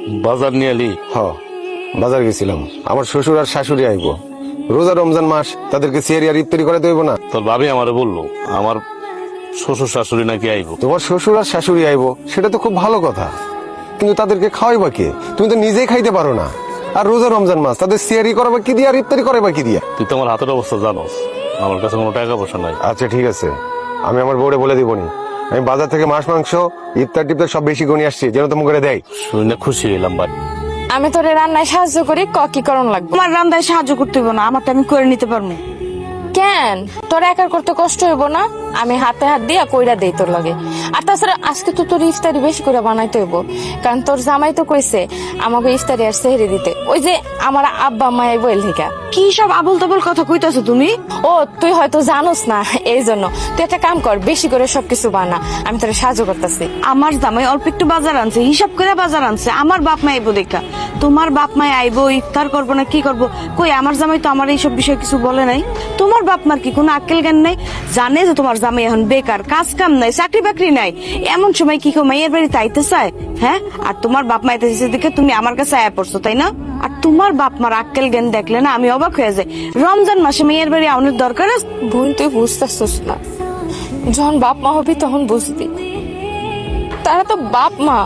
বাজার নিয়ে এলি? হ, বাজার গেছিলাম। আমার শ্বশুর আর শাশুড়ি আইবো। রোজা রমজান মাস, তাদেরকে সিয়ারি আর ইফতারি করে দেবো না? তোর ভাবি আমারে বললো আমার শ্বশুর শাশুড়ি নাকি আইব। তোমার শ্বশুর আর শাশুড়ি আইবো, সেটা তো খুব ভালো কথা, কিন্তু তাদেরকে খাওয়াইবা কে? তুমি তো নিজেই খাইতে পারো না। আর রোজা রমজান মাস, তাদের সিয়ারি করাবা কি দিয়া আর ইফতারি করাবা কি দিয়া? তুই তো আমার হাতের অবস্থা জানোস, আমার কাছে কোনো টাকা পয়সা নাই। আচ্ছা ঠিক আছে, আমি আমার বউরে বলে দিবনি আমি বাজার থেকে মাছ মাংস ইফতার টিফতার সব বেশি গনি আসছি, যেন তো মুখে দেয়। শুনে খুশি হইলাম ভাই। আমি তোরে রান্নায় সাহায্য করি, কি করণ লাগবে? তোমার রান্নায় সাহায্য করতে হইব না, আমারটা আমি করে নিতে পারবো। কেন তোর একার করতে কষ্ট হইব না? আমি হাতে হাত দিয়া কইরা দেই তোর লাগে। আর তাছাড়া আজকে তো তোর ইফতারি বেশি করে বানাইতে হইব, কারণ তোর জামাই তো কইছে আমাকে ইফতারি আর সেহরি দিতে। ওই যে আমার আব্বা মায়ের বইল থেকে। কি সব আবল তাবল কথা কইতাছো তুমি? ও তুই হয়তো জানোস না, এই জন্য তুই একটা কাম কর, বেশি করে সবকিছু বানা, আমি তোর সাহায্য করতেছি। আমার জামাই অল্প একটু বাজার আনছে, হিসাব করে বাজার আনছে। আমার বাপ মা আইবো দেখা, তোমার বাপ মা আইবো ইফতার করবো না কি করবো? কই আমার জামাই তো আমার এইসব বিষয়ে কিছু বলে নাই। তোমার বাপ মার কি কোনো আক্কেল জ্ঞান নাই? জানে যে তোমার জামাই এখন বেকার, কাজ কাম নাই, চাকরি বাকরি নাই, এমন সময় কি কেউ মাইয়ের বাড়িতে আইতে চায়? হ্যাঁ, আর তোমার বাপ মা আইতেছে দেখে তুমি আমার কাছে আয়া পড়ছো, তাই না? আর তোমার বাপ মার আক্কেল জ্ঞান দেখলে না আমি অবাক হয়ে যাই। রমজান মাসে মেয়ের বাড়ি আউনের দরকার আছে? বোন তুই বুঝতেছিস না, যখন বাপ মা হবি তখন বুঝবি। তারা তো বাপ মা,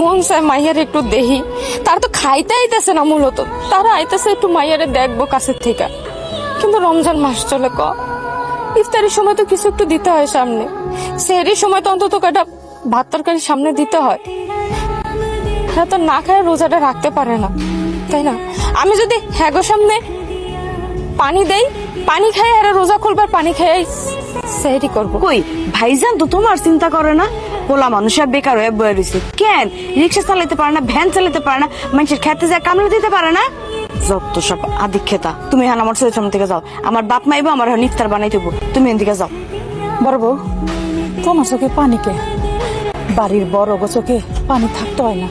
মন চায় মাইয়ার একটু দেহি। তারা তো খাইতে আইতেছে না, মূলত তারা আইতেছে একটু মাইয়ারে দেখবো কাছের থেকে। কিন্তু রমজান মাস চলে, ইফতারির সময় তো কিছু একটু দিতে হয় সামনে, সেহরির সময় তো অন্তত কয়টা ভাত তরকারি সামনে দিতে হয়। এরা তো না খায় রোজাটা রাখতে পারে না, তাই না? আমি যদি হ্যাগো সামনে পানি দেই, পানি খাই, আর রোজা খুলবার পানি খাই সেহরি করবো। কই ভাইজান তো তোমার চিন্তা করে না? পোলা মানুষ আর বেকার হয়ে বয়ে রয়েছে। কেন রিক্সা চালাতে পারে না, ভ্যান চালাতে পারে না, মানুষের খেতে যায় কামড়ে দিতে পারে না? যত সব আদিক খেতা। তুমি এখন আমার ছেলের সামনে থেকে যাও, আমার বাপ মাইবো আমার এখন ইফতার বানাই দেবো, তুমি এদিকে যাও। বড় বউ, তোমার চোখে পানি কে? বাড়ির বড় গো চোখে পানি থাকতে হয় না।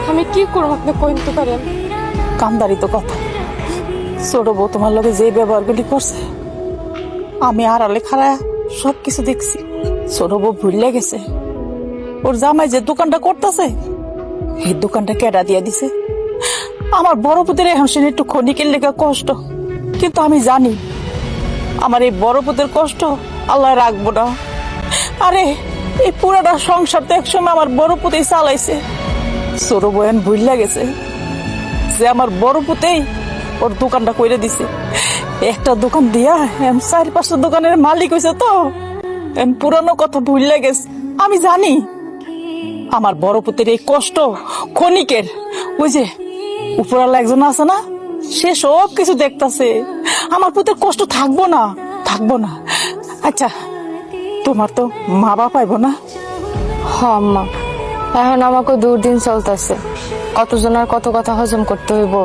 আমি কি করবো আপনি কইতে পারেন? কামদারি তো কথা। ছোট বউ তোমার লগে যে ব্যবহারগুলি করছে, আমি আড়ালে খাড়া সবকিছু দেখছি। ছোট বউ ভুলে গেছে ওর জামাই যে দোকানটা করতেছে, এই দোকানটা কেডা দিয়া দিছে। আমার বড় পুতের এখন সে একটু ক্ষণিকের লেগে কষ্ট, কিন্তু আমি জানি আমার এই বড় পুতের কষ্ট আল্লাহ রাখবো না। আরে এই পুরাটা সংসার তো একসময় আমার বড় পুতেই চালাইছে। ছোট বয়ান ভুলে গেছে যে আমার বড় পুতেই ওর দোকানটা কইরে দিছে। একটা দোকান দিয়া 4-5 দোকানের মালিক হয়েছে, তো পুরানো কথা ভুলে গেছে। আমি জানি আমার বড় পুতের এই কষ্ট ক্ষণিকের। ওই যে উপরালা একজন আছে না, সে সব কিছু দেখতাছে। আমার পুতের কষ্ট থাকবো না, থাকবো না। আচ্ছা তোমার তো মা বাপ পাইব না? হ আম্মা, এখন আমাকে দুর্দিন চলতেছে, কতজনের কত কথা হজম করতে হইব।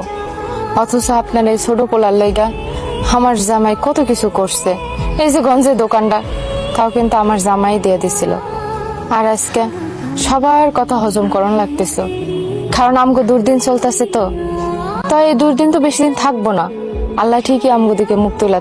অথচ আপনার এই ছোট পোলার লাইগা আমার জামাই কত কিছু করছে। এই যে গঞ্জের দোকানটা, তাও কিন্তু আমার জামাই দিয়ে দিছিল। আর আজকে সবার কথা হজম করন লাগতেছে, কারণ আমগো দুর্দিন চলতেছে। তো তাই এই দুর্দিন তো বেশি দিন থাকবো না, আল্লাহ ঠিকই আমগো দিকে মুখ তুলে